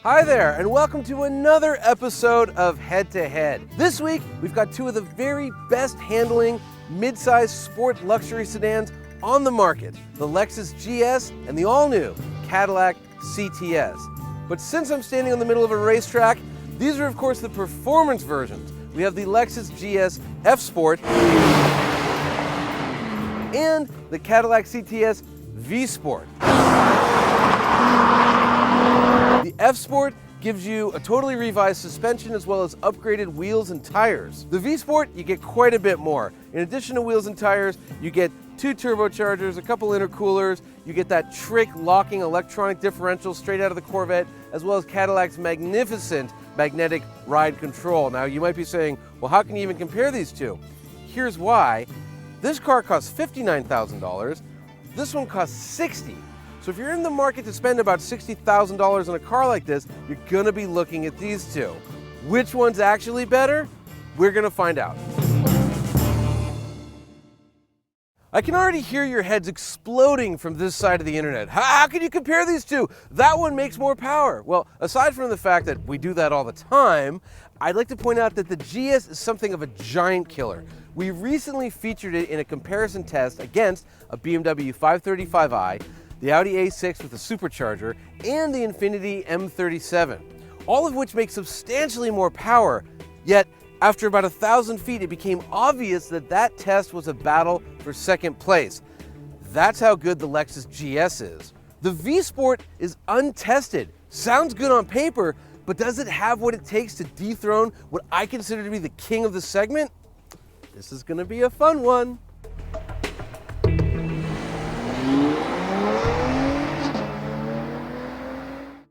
Hi there, and welcome to another episode of Head to Head. This week, we've got two of the very best handling mid-size sport luxury sedans on the market, the Lexus GS and the all-new Cadillac CTS. But since I'm standing in the middle of a racetrack, these are of course the performance versions. We have the Lexus GS F Sport and the Cadillac CTS V Sport. The F Sport gives you a totally revised suspension as well as upgraded wheels and tires. The V Sport, you get quite a bit more. In addition to wheels and tires, you get 2 turbochargers, a couple intercoolers, you get that trick locking electronic differential straight out of the Corvette, as well as Cadillac's magnificent magnetic ride control. Now you might be saying, well, how can you even compare these two? Here's why. This car costs $59,000, this one costs $60,000. So if you're in the market to spend about $60,000 on a car like this, you're gonna be looking at these two. Which one's actually better? We're gonna find out. I can already hear your heads exploding from this side of the internet. How can you compare these two? That one makes more power. Well, aside from the fact that we do that all the time, I'd like to point out that the GS is something of a giant killer. We recently featured it in a comparison test against a BMW 535i, the Audi A6 with a supercharger, and the Infiniti M37, all of which make substantially more power. Yet, after about 1,000 feet, it became obvious that that test was a battle for second place. That's how good the Lexus GS is. The V Sport is untested. Sounds good on paper, but does it have what it takes to dethrone what I consider to be the king of the segment? This is gonna be a fun one.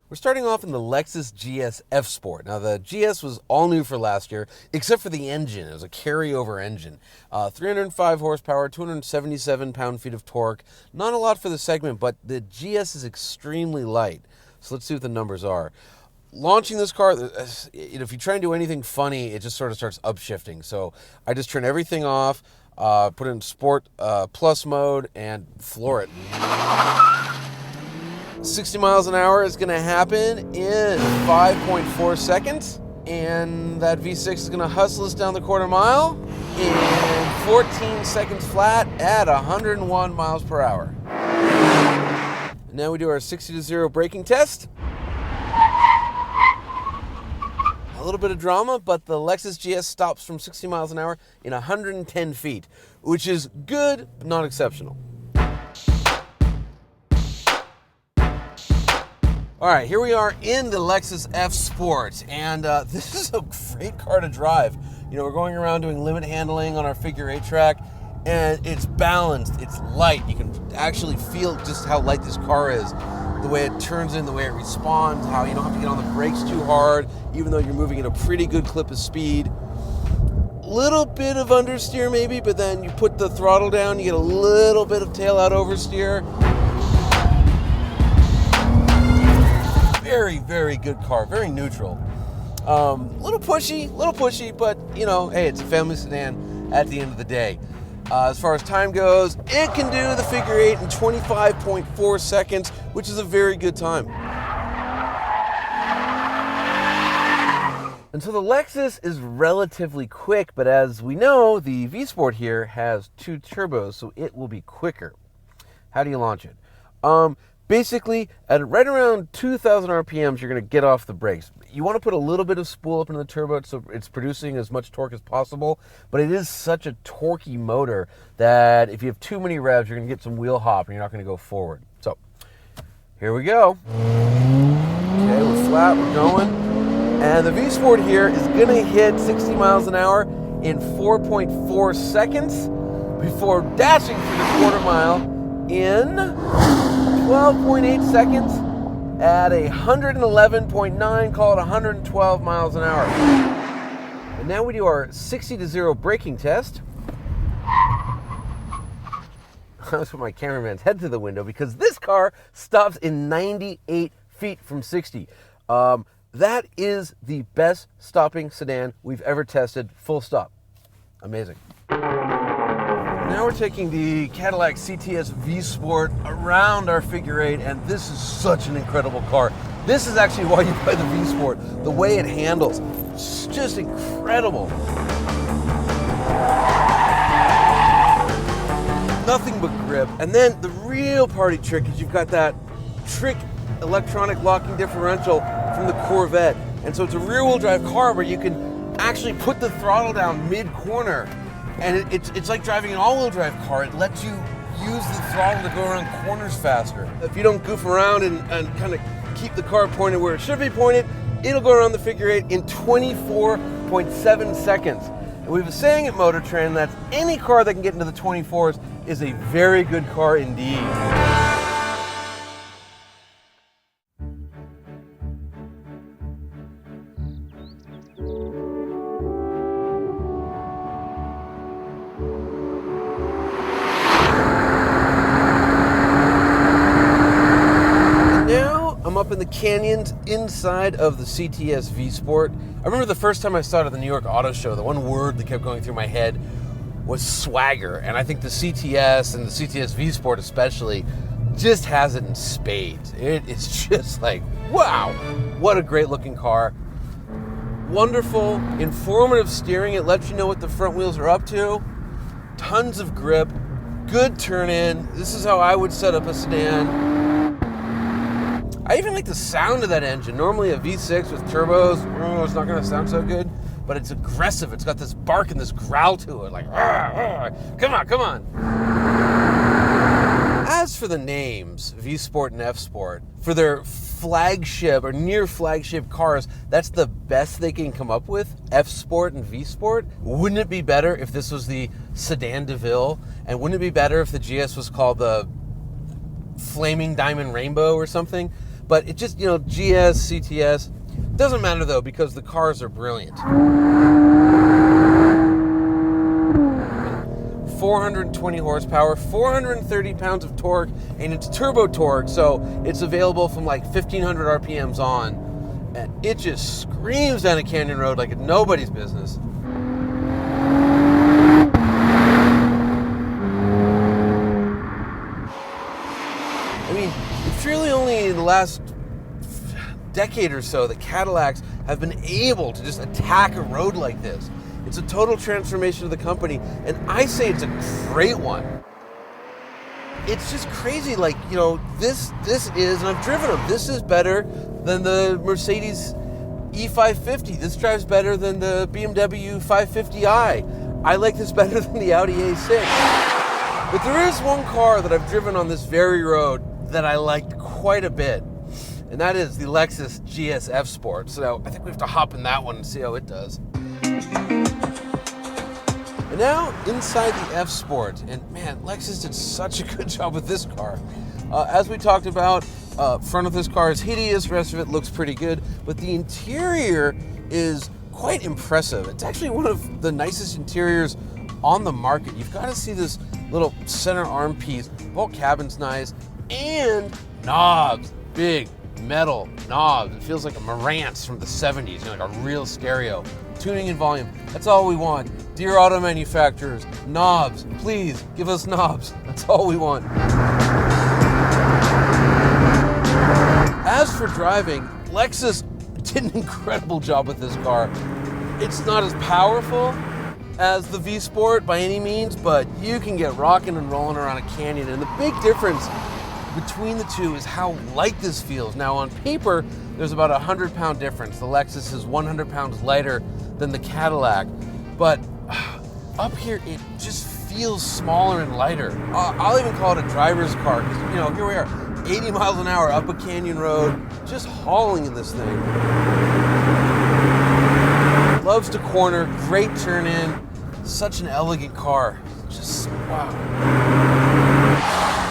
We're starting off in the Lexus GS F Sport. Now the GS was all new for last year, except for the engine. It was a carryover engine. 305 horsepower, 277 pound-feet of torque. Not a lot for the segment, but the GS is extremely light. So let's see what the numbers are. Launching this car, if you try and do anything funny, it just sort of starts upshifting. So I just turn everything off, put it in Sport Plus mode, and floor it. 60 miles an hour is going to happen in 5.4 seconds, and that V6 is going to hustle us down the quarter mile in 14 seconds flat at 101 miles per hour. And now we do our 60 to 0 braking test. A little bit of drama, but the Lexus GS stops from 60 miles an hour in 110 feet, which is good, but not exceptional. All right, here we are in the Lexus F Sport, and this is a great car to drive. You know, we're going around doing limit handling on our figure 8 track, and it's balanced, it's light. You can actually feel just how light this car is. The way it turns in, the way it responds, how you don't have to get on the brakes too hard, even though you're moving at a pretty good clip of speed. Little bit of understeer maybe, but then you put the throttle down, you get a little bit of tail out oversteer. Very, very good car, very neutral. Little pushy, but you know, hey, it's a family sedan at the end of the day. As far as time goes, it can do the figure 8 in 25.4 seconds, which is a very good time. And so the Lexus is relatively quick, but as we know, the V Sport here has 2 turbos, so it will be quicker. How do you launch it? Basically, at right around 2,000 RPMs, you're going to get off the brakes. You want to put a little bit of spool up into the turbo so it's producing as much torque as possible, but it is such a torquey motor that if you have too many revs, you're going to get some wheel hop and you're not going to go forward. So, here we go. Okay, we're flat, we're going. And the V Sport here is going to hit 60 miles an hour in 4.4 seconds before dashing through the quarter mile in 12.8 seconds at 111.9, call it 112 miles an hour. And now we do our 60 to 0 braking test. I was put my cameraman's head to the window because this car stops in 98 feet from 60. That is the best stopping sedan we've ever tested, full stop. Amazing. Now we're taking the Cadillac CTS V Sport around our figure 8, and this is such an incredible car. This is actually why you buy the V Sport. The way it handles, it's just incredible. Nothing but grip. And then the real party trick is you've got that trick electronic locking differential from the Corvette. And so it's a rear-wheel drive car where you can actually put the throttle down mid-corner. And it's like driving an all-wheel drive car. It lets you use the throttle to go around corners faster. If you don't goof around and kind of keep the car pointed where it should be pointed, it'll go around the figure eight in 24.7 seconds. And we have a saying at Motor Trend that any car that can get into the 24s is a very good car indeed. I'm up in the canyons inside of the CTS V Sport. I remember the first time I saw it at the New York Auto Show, the one word that kept going through my head was swagger. And I think the CTS and the CTS V Sport especially just has it in spades. It's just like, wow, what a great looking car. Wonderful, informative steering. It lets you know what the front wheels are up to. Tons of grip, good turn in. This is how I would set up a sedan. I even like the sound of that engine. Normally a V6 with turbos, it's not going to sound so good, but it's aggressive. It's got this bark and this growl to it, like, come on, come on. As for the names, V Sport and F Sport, for their flagship or near flagship cars, that's the best they can come up with, F Sport and V Sport. Wouldn't it be better if this was the Sedan DeVille? And wouldn't it be better if the GS was called the Flaming Diamond Rainbow or something? But it just, GS, CTS, doesn't matter though because the cars are brilliant. 420 horsepower, 430 pounds of torque, and it's turbo torque, so it's available from like 1,500 RPMs on, and it just screams down a canyon road like it's nobody's business. It's really only in the last decade or so that Cadillacs have been able to just attack a road like this. It's a total transformation of the company, and I say it's a great one. It's just crazy, like, this is, and I've driven them, this is better than the Mercedes E550. This drives better than the BMW 550i. I like this better than the Audi A6. But there is one car that I've driven on this very road that I liked quite a bit, and that is the Lexus GS Sport. So I think we have to hop in that one and see how it does. And now inside the F Sport, and man, Lexus did such a good job with this car. As we talked about, front of this car is hideous, rest of it looks pretty good, but the interior is quite impressive. It's actually one of the nicest interiors on the market. You've got to see this little center arm piece. The whole cabin's nice. And knobs, big metal knobs. It feels like a Marantz from the 70s, like a real stereo. Tuning and volume, that's all we want. Dear auto manufacturers, knobs, please give us knobs. That's all we want. As for driving, Lexus did an incredible job with this car. It's not as powerful as the V Sport by any means, but you can get rocking and rolling around a canyon, and the big difference between the two is how light this feels. Now on paper, there's about a 100-pound difference. The Lexus is 100 pounds lighter than the Cadillac, but up here it just feels smaller and lighter. I'll even call it a driver's car, because here we are, 80 miles an hour up a canyon road, just hauling in this thing. Loves to corner, great turn in, such an elegant car. Just wow.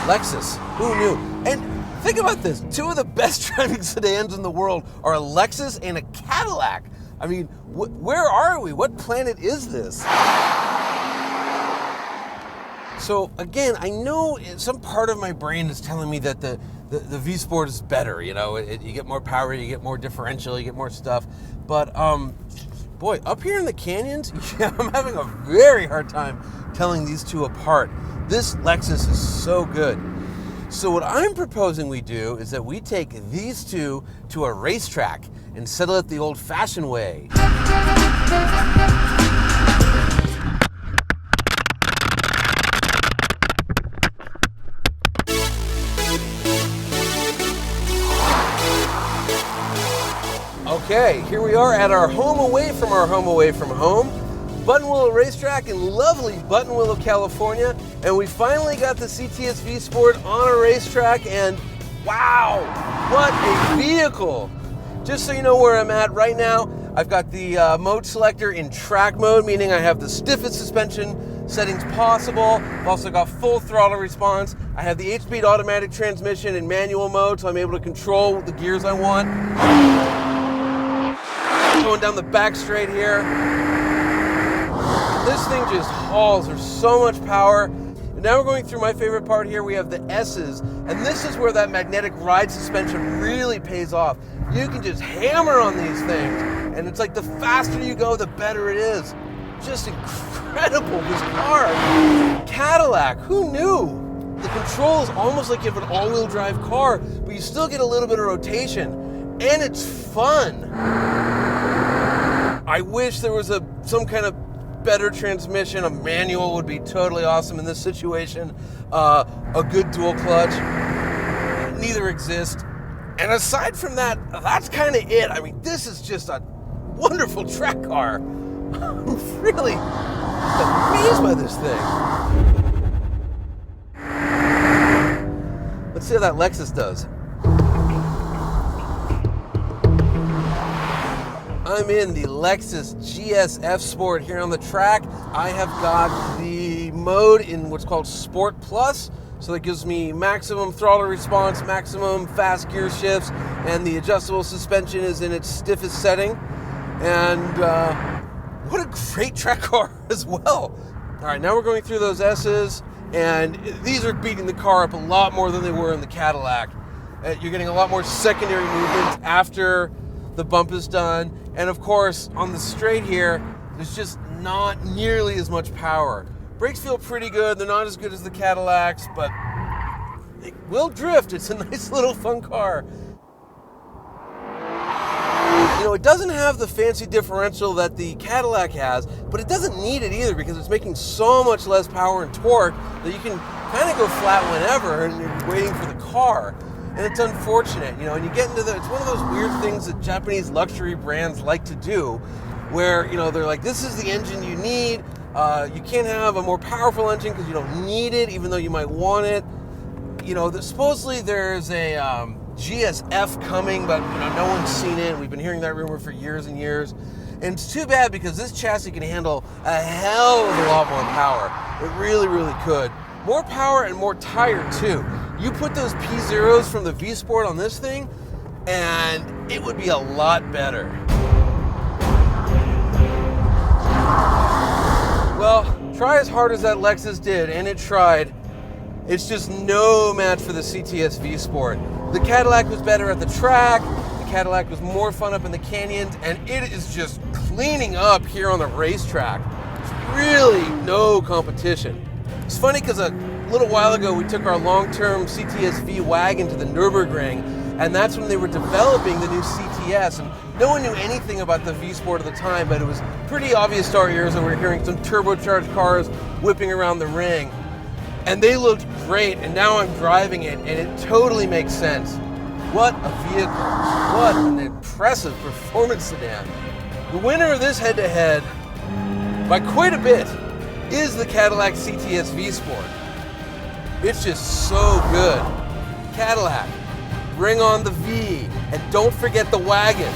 Lexus, who knew? And think about this, two of the best driving sedans in the world are a Lexus and a Cadillac. I mean, where are we? What planet is this? So again, I know some part of my brain is telling me that the V Sport is better. You get more power, you get more differential, you get more stuff. But boy, up here in the canyons, I'm having a very hard time telling these two apart. This Lexus is so good. So what I'm proposing we do is that we take these two to a racetrack and settle it the old-fashioned way. Okay, here we are at our home away from our home away from home, Buttonwillow Racetrack in lovely Buttonwillow, California, and we finally got the CTS V Sport on a racetrack, and wow, what a vehicle! Just so you know where I'm at right now, I've got the mode selector in track mode, meaning I have the stiffest suspension settings possible. I've also got full throttle response. I have the 8-speed automatic transmission in manual mode, so I'm able to control the gears I want. Going down the back straight here. This thing just hauls. There's so much power. And now we're going through my favorite part here. We have the S's, and this is where that magnetic ride suspension really pays off. You can just hammer on these things, and it's like the faster you go, the better it is. Just incredible, this car. Cadillac, who knew? The control is almost like you have an all-wheel drive car, but you still get a little bit of rotation, and it's fun. I wish there was some kind of better transmission. A manual would be totally awesome in this situation. A good dual clutch. Neither exist. And aside from that, that's kind of it. I mean, this is just a wonderful track car. I'm really amazed by this thing. Let's see how that Lexus does. I'm in the Lexus GS350 Sport here on the track. I have got the mode in what's called Sport Plus, so that gives me maximum throttle response, maximum fast gear shifts, and the adjustable suspension is in its stiffest setting. And what a great track car as well. All right, now we're going through those S's, and these are beating the car up a lot more than they were in the Cadillac. You're getting a lot more secondary movement after the bump is done. And of course, on the straight here, there's just not nearly as much power. Brakes feel pretty good. They're not as good as the Cadillacs, but it will drift. It's a nice little fun car. You know, it doesn't have the fancy differential that the Cadillac has, but it doesn't need it either because it's making so much less power and torque that you can kind of go flat whenever and you're waiting for the car. And it's unfortunate, you know, and you get into it's one of those weird things that Japanese luxury brands like to do where, you know, they're like, this is the engine you need. You can't have a more powerful engine because you don't need it, even though you might want it. You know, supposedly there's a GSF coming, but you know, no one's seen it. We've been hearing that rumor for years and years. And it's too bad because this chassis can handle a hell of a lot more power. It really, really could. More power and more tire too. You put those P0s from the V Sport on this thing, and it would be a lot better. Well, try as hard as that Lexus did, and it tried. It's just no match for the CTS V Sport. The Cadillac was better at the track. The Cadillac was more fun up in the canyons, and it is just cleaning up here on the racetrack. It's really no competition. It's funny because a little while ago we took our long-term CTS V wagon to the Nürburgring, and that's when they were developing the new CTS, and no one knew anything about the V Sport at the time, but it was pretty obvious to our ears that we were hearing some turbocharged cars whipping around the ring, and they looked great, and now I'm driving it, and it totally makes sense. What a vehicle. What an impressive performance sedan. The winner of this head-to-head, by quite a bit, is the Cadillac CTS V Sport. It's just so good. Cadillac, bring on the V, and don't forget the wagon.